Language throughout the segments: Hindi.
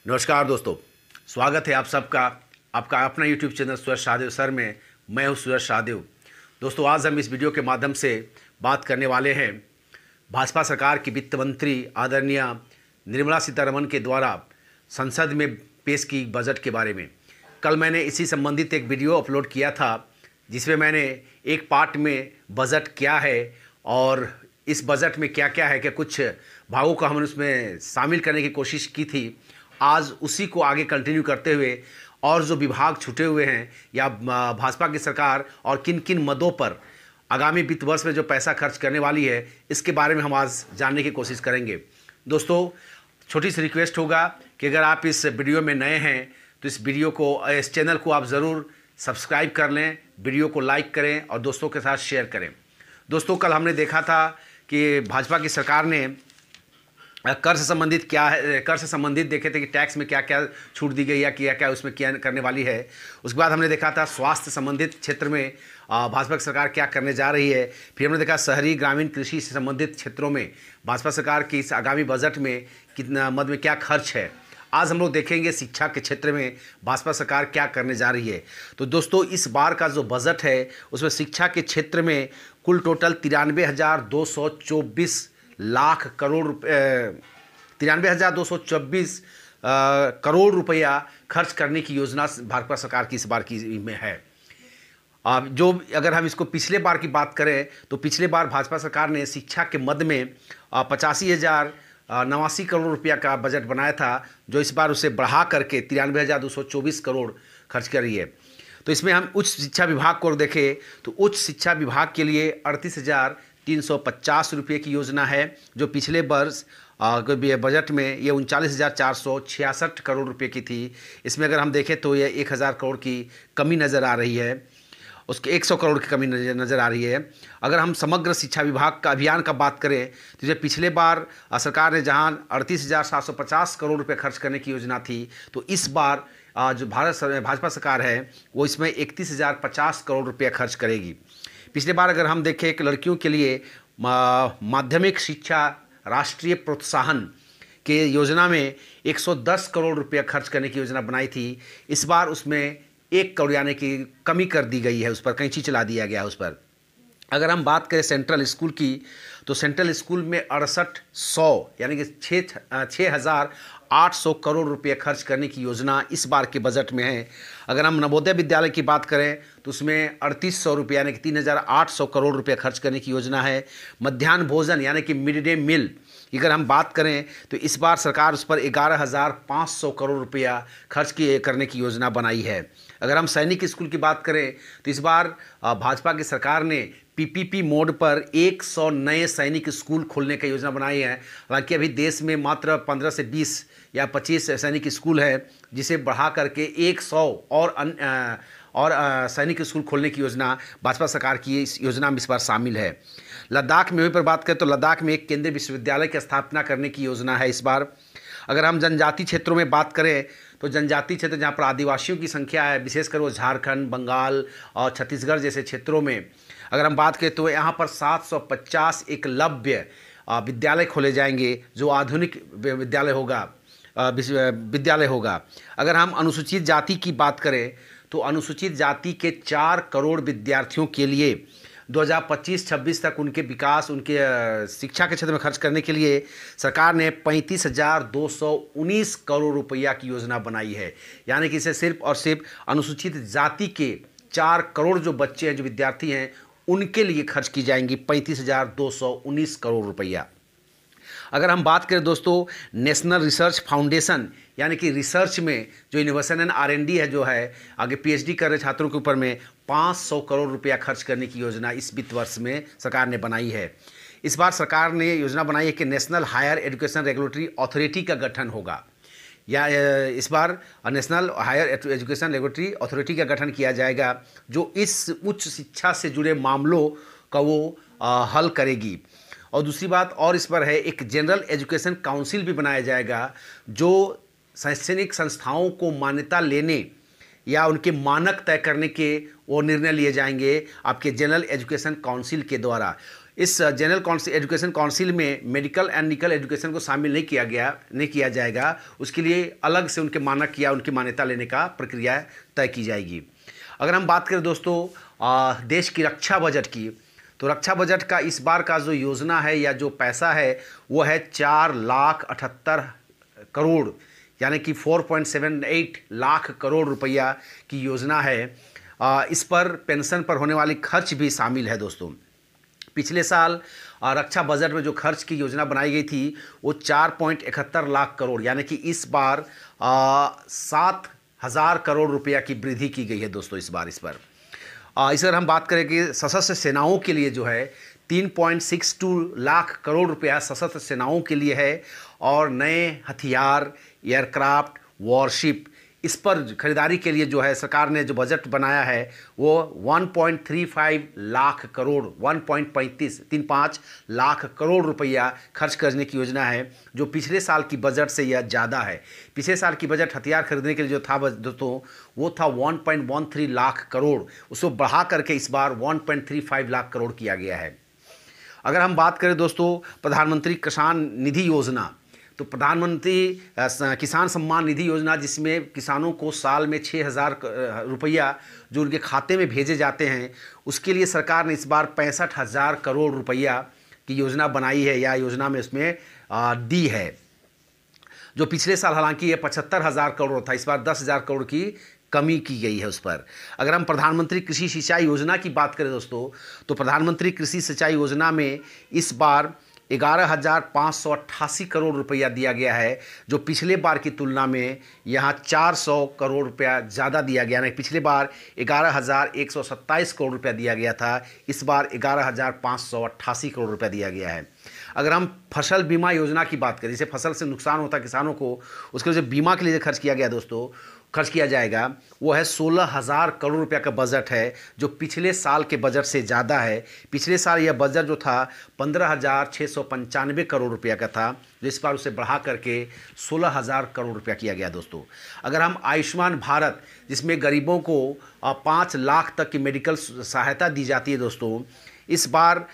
नमस्कार दोस्तों, स्वागत है आप सबका आपका अपना YouTube channel Suresh Shahdev sir में। मैं हूं सुरेश शाहदेव। दोस्तों, आज हम इस वीडियो के माध्यम से बात करने वाले हैं भाजपा सरकार की वित्त मंत्री आदरणीय निर्मला सीतारमण के द्वारा संसद में पेश की बजट के बारे में। कल मैंने इसी संबंधित एक वीडियो अपलोड किया था, जिसमें मैंने एक पार्ट में बजट क्या है और इस बजट में क्या क्या है कि कुछ भागों को हमने उसमें शामिल करने की कोशिश की थी। आज उसी को आगे कंटिन्यू करते हुए और जो विभाग छूटे हुए हैं या भाजपा की सरकार और किन किन मदों पर आगामी वित्त वर्ष में जो पैसा खर्च करने वाली है, इसके बारे में हम आज जानने की कोशिश करेंगे। दोस्तों, छोटी सी रिक्वेस्ट होगा कि अगर आप इस वीडियो में नए हैं तो इस चैनल को आप ज़रूर सब्सक्राइब कर लें, वीडियो को लाइक करें और दोस्तों के साथ शेयर करें। दोस्तों, कल हमने देखा था कि भाजपा की सरकार ने कर से संबंधित देखे थे कि टैक्स में क्या क्या छूट दी गई या क्या क्या उसमें क्या करने वाली है। उसके बाद हमने देखा था स्वास्थ्य संबंधित क्षेत्र में भाजपा की सरकार क्या करने जा रही है। फिर हमने देखा शहरी ग्रामीण कृषि से संबंधित क्षेत्रों में भाजपा सरकार की इस आगामी बजट में कितना मद में क्या खर्च है। आज हम लोग देखेंगे शिक्षा के क्षेत्र में भाजपा सरकार क्या करने जा रही है। तो दोस्तों, इस बार का जो बजट है उसमें शिक्षा के क्षेत्र में कुल टोटल 93,224 लाख करोड़ 93,224 करोड़ रुपया खर्च करने की योजना भाजपा सरकार की इस बार की में है। जो अगर हम इसको पिछले बार की बात करें तो पिछले बार भाजपा सरकार ने शिक्षा के मद में 85,089 करोड़ रुपया का बजट बनाया था, जो इस बार उसे बढ़ा करके 93,224 करोड़ खर्च कर रही है। तो इसमें हम उच्च शिक्षा विभाग को देखें तो उच्च शिक्षा विभाग के लिए 38,350 रुपये की योजना है, जो पिछले वर्ष बजट में ये 39,466 करोड़ रुपये की थी। इसमें अगर हम देखें तो ये 1,000 करोड़ की कमी नज़र आ रही है, उसके 100 करोड़ की कमी नज़र आ रही है। अगर हम समग्र शिक्षा विभाग का अभियान का बात करें तो जब पिछले बार सरकार ने जहां 38,750 करोड़ रुपये खर्च करने की योजना थी, तो इस बार जो भाजपा सरकार है वो इसमें 31,050 करोड़ रुपये खर्च करेगी। पिछले बार अगर हम देखें कि लड़कियों के लिए माध्यमिक शिक्षा राष्ट्रीय प्रोत्साहन के योजना में 110 करोड़ रुपया खर्च करने की योजना बनाई थी। इस बार उसमें 1 करोड़ यानी कि कमी कर दी गई है, उस पर कैंची चला दिया गया है उस पर। अगर हम बात करें सेंट्रल स्कूल की तो सेंट्रल स्कूल में 6800 यानी कि 6,800 करोड़ रुपये खर्च करने की योजना इस बार के बजट में है। अगर हम नवोदय विद्यालय की बात करें तो उसमें 3,800 रुपये यानी कि 3,800 करोड़ रुपये खर्च करने की योजना है। मध्याह्न भोजन यानी कि मिड डे मील अगर हम बात करें तो इस बार सरकार उस पर 11,500 करोड़ रुपया खर्च करने की योजना बनाई है। अगर हम सैनिक स्कूल की बात करें तो इस बार भाजपा की सरकार ने पीपीपी मोड पर 100 नए सैनिक स्कूल खोलने की योजना बनाई है। हालांकि अभी देश में मात्र 15 से 20 या 25 सैनिक स्कूल है, जिसे बढ़ा करके 100 और सैनिक स्कूल खोलने की योजना भाजपा सरकार की इस योजना में इस बार शामिल है। लद्दाख में पर बात करें तो लद्दाख में एक केंद्रीय विश्वविद्यालय की स्थापना करने की योजना है इस बार। अगर हम जनजाति क्षेत्रों में बात करें तो जनजाति क्षेत्र जहाँ पर आदिवासियों की संख्या है, विशेषकर वो झारखंड, बंगाल और छत्तीसगढ़ जैसे क्षेत्रों में अगर हम बात करें तो यहाँ पर 750 एकलव्य विद्यालय खोले जाएंगे, जो आधुनिक विद्यालय होगा। अगर हम अनुसूचित जाति की बात करें तो अनुसूचित जाति के 4 करोड़ विद्यार्थियों के लिए 2025-26 तक उनके विकास, उनके शिक्षा के क्षेत्र में खर्च करने के लिए सरकार ने 35,219 करोड़ रुपया की योजना बनाई है। यानी कि इसे सिर्फ और सिर्फ अनुसूचित जाति के 4 करोड़ जो बच्चे हैं, जो विद्यार्थी हैं, उनके लिए खर्च की जाएंगी 35,219 करोड़ रुपया। अगर हम बात करें दोस्तों नेशनल रिसर्च फाउंडेशन यानी कि रिसर्च में जो इनोवेशन एंड R&D है, जो है आगे PhD कर रहे छात्रों के ऊपर में 500 करोड़ रुपया खर्च करने की योजना इस वित्त वर्ष में सरकार ने बनाई है। इस बार सरकार ने योजना बनाई है कि national higher education regulatory authority का गठन होगा, या इस बार national higher education regulatory authority का गठन किया जाएगा, जो इस उच्च शिक्षा से जुड़े मामलों का वो हल करेगी। और दूसरी बात और इस पर है, एक जनरल एजुकेशन काउंसिल भी बनाया जाएगा, जो शैक्षणिक संस्थाओं को मान्यता लेने या उनके मानक तय करने के वो निर्णय लिए जाएंगे आपके जनरल एजुकेशन काउंसिल के द्वारा। इस जनरल एजुकेशन काउंसिल में मेडिकल एंड लीगल एजुकेशन को शामिल नहीं किया जाएगा। उसके लिए अलग से उनके मानक या उनकी मान्यता लेने का प्रक्रिया तय की जाएगी। अगर हम बात करें दोस्तों देश की रक्षा बजट की, तो रक्षा बजट का इस बार का जो योजना है या जो पैसा है वो है 4,78,00,000 करोड़, यानी कि 4.78 लाख करोड़ रुपया की योजना है। इस पर पेंशन पर होने वाली खर्च भी शामिल है दोस्तों। पिछले साल रक्षा बजट में जो खर्च की योजना बनाई गई थी वो 4.71 लाख करोड़, यानी कि इस बार 7,000 करोड़ रुपया की वृद्धि की गई है दोस्तों इस बार। इस पर इस अगर हम बात करें कि सशस्त्र सेनाओं के लिए जो है 3.62 लाख करोड़ रुपया सशस्त्र सेनाओं के लिए है, और नए हथियार, एयरक्राफ्ट, वॉरशिप, इस पर खरीदारी के लिए जो है सरकार ने जो बजट बनाया है वो 1.35 लाख करोड़ 1.35 लाख करोड़ रुपया खर्च करने की योजना है, जो पिछले साल की बजट से यह ज़्यादा है। पिछले साल की बजट हथियार खरीदने के लिए जो था दोस्तों वो था 1.13 लाख करोड़, उसको बढ़ा करके इस बार 1.35 लाख करोड़ किया गया है। अगर हम बात करें दोस्तों प्रधानमंत्री किसान निधि योजना, तो प्रधानमंत्री किसान सम्मान निधि योजना, जिसमें किसानों को साल में 6,000 रुपया जो उनके खाते में भेजे जाते हैं, उसके लिए सरकार ने इस बार 65,000 करोड़ रुपया की योजना बनाई है या योजना में उसमें दी है, जो पिछले साल हालांकि ये 75,000 करोड़ था, इस बार 10,000 करोड़ की कमी की गई है उस पर। अगर हम प्रधानमंत्री कृषि सिंचाई योजना की बात करें दोस्तों, तो प्रधानमंत्री कृषि सिंचाई योजना में इस बार 11,588 करोड़ रुपया दिया गया है, जो पिछले बार की तुलना में यहाँ 400 करोड़ रुपया ज़्यादा दिया गया है। पिछले बार 11,127 करोड़ रुपया दिया गया था, इस बार 11,588 करोड़ रुपया दिया गया है। अगर हम फसल बीमा योजना की बात करें, जैसे फसल से नुकसान होता है किसानों को, उसके लिए जो बीमा के लिए खर्च किया जाएगा वो है 16,000 करोड़ रुपया का बजट है, जो पिछले साल के बजट से ज़्यादा है। पिछले साल यह बजट जो था 15,695 करोड़ रुपया का था, जो इस बार उसे बढ़ा करके 16,000 करोड़ रुपया किया गया दोस्तों। अगर हम आयुष्मान भारत, जिसमें गरीबों को 5 लाख तक की मेडिकल सहायता दी जाती है दोस्तों, इस बार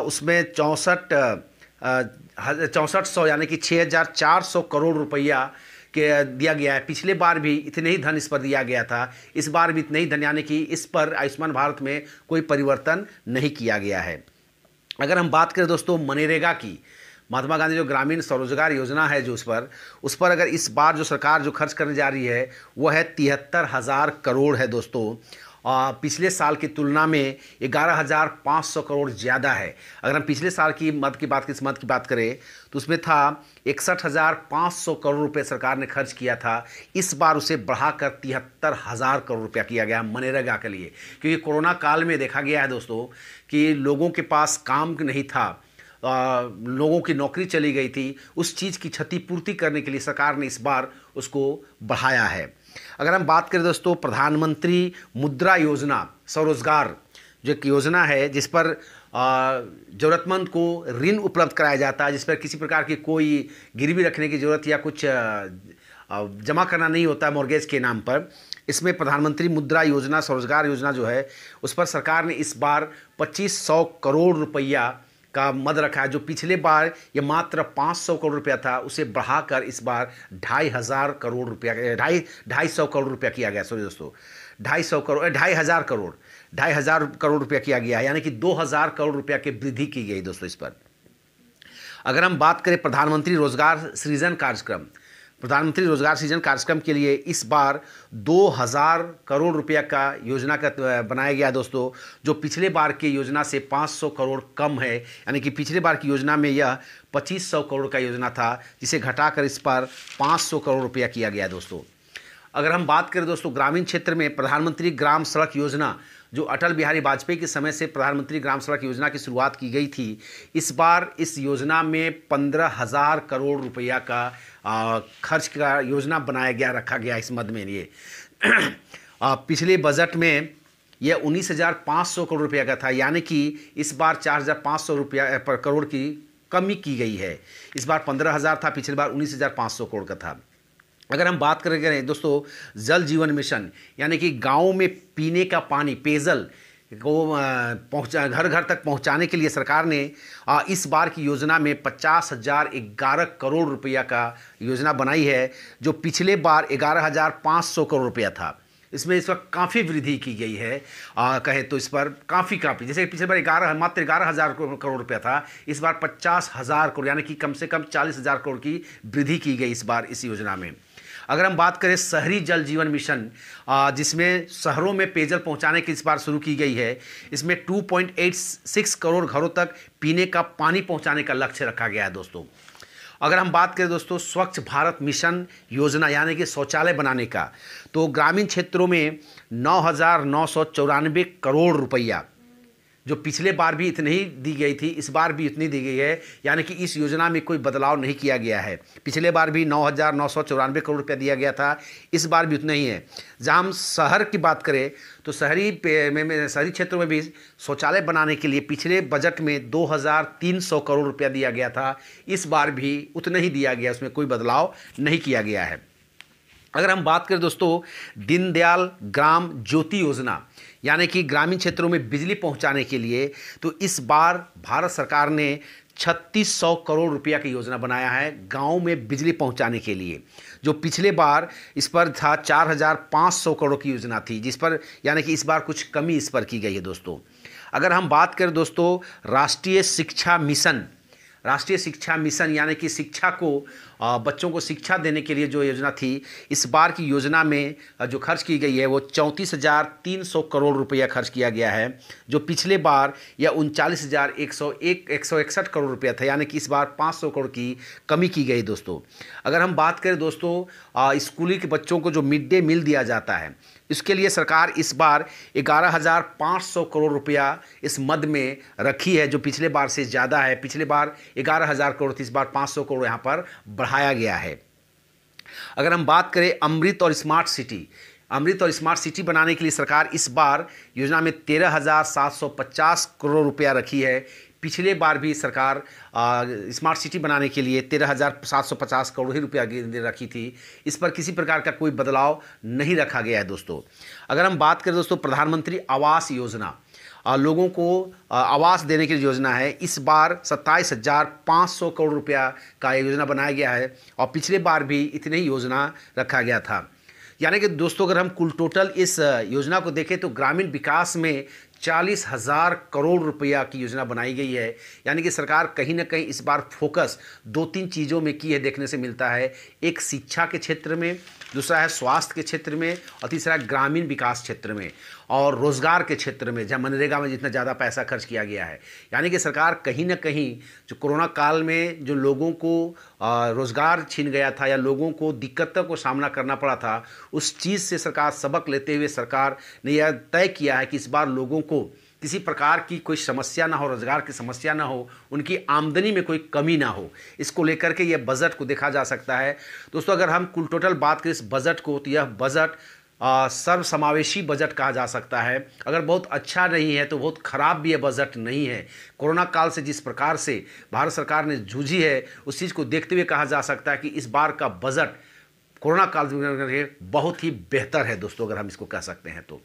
उसमें 6400 यानी कि 6,400 करोड़ रुपया के दिया गया है। पिछले बार भी इतने ही धन इस पर दिया गया था, इस बार भी इतने ही धन, यानी कि इस पर आयुष्मान भारत में कोई परिवर्तन नहीं किया गया है। अगर हम बात करें दोस्तों मनरेगा की, महात्मा गांधी जो ग्रामीण स्वरोजगार योजना है, जो उस पर अगर इस बार जो सरकार जो खर्च करने जा रही है वो है 73,000 करोड़ है दोस्तों। पिछले साल की तुलना में 11,500 करोड़ ज़्यादा है। अगर हम पिछले साल की मद की बात करें तो उसमें था 61,500 करोड़ रुपए सरकार ने खर्च किया था, इस बार उसे बढ़ाकर 73,000 करोड़ रुपया किया गया मनरेगा के लिए। क्योंकि कोरोना काल में देखा गया है दोस्तों कि लोगों के पास काम नहीं था, लोगों की नौकरी चली गई थी, उस चीज़ की क्षतिपूर्ति करने के लिए सरकार ने इस बार उसको बढ़ाया है। अगर हम बात करें दोस्तों प्रधानमंत्री मुद्रा योजना स्वरोजगार, जो एक योजना है जिस पर ज़रूरतमंद को ऋण उपलब्ध कराया जाता है, जिस पर किसी प्रकार की कोई गिरवी रखने की ज़रूरत या कुछ जमा करना नहीं होता है मॉर्गेज के नाम पर। इसमें प्रधानमंत्री मुद्रा योजना स्वरोजगार योजना जो है उस पर सरकार ने इस बार 2,500 करोड़ रुपया का मद रखा है, जो पिछले बार ये मात्र 500 करोड़ रुपया था, उसे बढ़ाकर इस बार 2,500 करोड़ रुपया 2,500 करोड़ रुपया किया गया। सॉरी दोस्तों 2,500 करोड़ रुपया किया गया है, यानी कि 2,000 करोड़ रुपया की वृद्धि की गई दोस्तों इस पर। अगर हम बात करें प्रधानमंत्री रोजगार सृजन कार्यक्रम, प्रधानमंत्री रोजगार सृजन कार्यक्रम के लिए इस बार 2,000 करोड़ रुपया का योजना का बनाया गया दोस्तों, जो पिछले बार की योजना से 500 करोड़ कम है। यानी कि पिछले बार की योजना में यह 2,500 करोड़ का योजना था, जिसे घटाकर इस पर 500 करोड़ रुपया किया गया दोस्तों। अगर हम बात करें दोस्तों ग्रामीण क्षेत्र में प्रधानमंत्री ग्राम सड़क योजना, जो अटल बिहारी वाजपेयी के समय से प्रधानमंत्री ग्राम सड़क योजना की शुरुआत की गई थी, इस बार इस योजना में 15,000 करोड़ रुपया का खर्च का योजना बनाया गया, रखा गया इस मद में। ये पिछले बजट में यह 19,500 करोड़ रुपया का था, यानी कि इस बार 4,500 रुपया पर करोड़ की कमी की गई है। इस बार 15,000 था, पिछली बार 19,500 करोड़ का था। अगर हम बात करें दोस्तों जल जीवन मिशन, यानी कि गाँव में पीने का पानी, पेयजल को पहुँचा घर घर तक पहुँचाने के लिए सरकार ने इस बार की योजना में 50,011 करोड़ रुपया का योजना बनाई है, जो पिछले बार 11,500 करोड़ रुपया था। इसमें इस वक्त काफ़ी वृद्धि की गई है। कहे तो इस पर काफ़ी जैसे पिछले बार मात्र 11,000 करोड़ रुपया था, इस बार 50,000 करोड़ यानी कि कम से कम 40,000 करोड़ की वृद्धि की गई इस बार इस योजना में। अगर हम बात करें शहरी जल जीवन मिशन, जिसमें शहरों में पेयजल पहुंचाने की इस बार शुरू की गई है, इसमें 2.86 करोड़ घरों तक पीने का पानी पहुंचाने का लक्ष्य रखा गया है दोस्तों। अगर हम बात करें दोस्तों स्वच्छ भारत मिशन योजना यानी कि शौचालय बनाने का, तो ग्रामीण क्षेत्रों में 9,994 करोड़ रुपया, जो पिछले बार भी इतनी ही दी गई थी, इस बार भी इतनी दी गई है, यानी कि इस योजना में कोई बदलाव नहीं किया गया है। पिछले बार भी 9,994 करोड़ रुपया दिया गया था, इस बार भी उतना ही है। जहाँ हम शहर की बात करें तो शहरी क्षेत्रों में भी शौचालय बनाने के लिए पिछले बजट में 2,300 करोड़ रुपया दिया गया था, इस बार भी उतना ही दिया गया, उसमें कोई बदलाव नहीं किया गया है। अगर हम बात करें दोस्तों दीनदयाल ग्राम ज्योति योजना यानी कि ग्रामीण क्षेत्रों में बिजली पहुंचाने के लिए, तो इस बार भारत सरकार ने 3,600 करोड़ रुपया की योजना बनाया है गांव में बिजली पहुंचाने के लिए, जो पिछले बार इस पर था 4,500 करोड़ की योजना थी, जिस पर यानी कि इस बार कुछ कमी इस पर की गई है दोस्तों। अगर हम बात करें दोस्तों राष्ट्रीय शिक्षा मिशन यानी कि शिक्षा को बच्चों को शिक्षा देने के लिए जो योजना थी, इस बार की योजना में जो खर्च की गई है वो 34,300 करोड़ रुपया खर्च किया गया है, जो पिछले बार यह 39,161 करोड़ रुपया था, यानी कि इस बार 500 करोड़ की कमी की गई दोस्तों। अगर हम बात करें दोस्तों स्कूली के बच्चों को जो मिड डे मील दिया जाता है, इसके लिए सरकार इस बार 11,500 करोड़ रुपया इस मद में रखी है, जो पिछले बार से ज़्यादा है। पिछले बार 11,000 करोड़ थी, इस बार 500 करोड़ यहाँ पर बढ़ाया गया है। अगर हम बात करें अमृत और स्मार्ट सिटी बनाने के लिए सरकार इस बार योजना में 13,750 करोड़ रुपया रखी है। पिछले बार भी सरकार स्मार्ट सिटी बनाने के लिए 13,750 करोड़ ही रुपया रखी थी, इस पर किसी प्रकार का कोई बदलाव नहीं रखा गया है दोस्तों। अगर हम बात करें दोस्तों प्रधानमंत्री आवास योजना, लोगों को आवास देने की योजना है, इस बार 27,500 करोड़ रुपया का योजना बनाया गया है, और पिछले बार भी इतनी ही योजना रखा गया था। यानी कि दोस्तों अगर हम कुल टोटल इस योजना को देखें तो ग्रामीण विकास में 40,000 करोड़ रुपया की योजना बनाई गई है। यानी कि सरकार कहीं ना कहीं इस बार फोकस 2-3 चीज़ों में की है, देखने से मिलता है। एक शिक्षा के क्षेत्र में, दूसरा है स्वास्थ्य के क्षेत्र में, और तीसरा है ग्रामीण विकास क्षेत्र में और रोज़गार के क्षेत्र में, जहाँ मनरेगा में जितना ज़्यादा पैसा खर्च किया गया है। यानी कि सरकार कहीं ना कहीं जो कोरोना काल में जो लोगों को रोज़गार छीन गया था या लोगों को दिक्कतों को सामना करना पड़ा था, उस चीज़ से सरकार सबक लेते हुए सरकार ने यह तय किया है कि इस बार लोगों को किसी प्रकार की कोई समस्या ना हो, रोजगार की समस्या ना हो, उनकी आमदनी में कोई कमी ना हो। इसको लेकर के यह बजट को देखा जा सकता है दोस्तों। अगर हम कुल टोटल बात करें इस बजट को, तो यह बजट सर्वसमावेशी बजट कहा जा सकता है। अगर बहुत अच्छा नहीं है तो बहुत ख़राब भी यह बजट नहीं है। कोरोना काल से जिस प्रकार से भारत सरकार ने जूझी है, उस चीज़ को देखते हुए कहा जा सकता है कि इस बार का बजट कोरोना काल से बहुत ही बेहतर है दोस्तों, अगर हम इसको कह सकते हैं तो।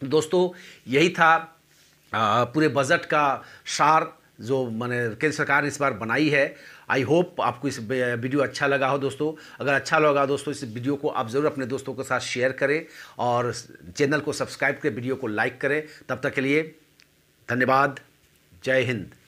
दोस्तों यही था पूरे बजट का सार जो मैंने केंद्र सरकार ने इस बार बनाई है। आई होप आपको इस वीडियो अच्छा लगा हो दोस्तों। अगर अच्छा लगा दोस्तों, इस वीडियो को आप ज़रूर अपने दोस्तों के साथ शेयर करें और चैनल को सब्सक्राइब करें, वीडियो को लाइक करें। तब तक के लिए धन्यवाद। जय हिंद।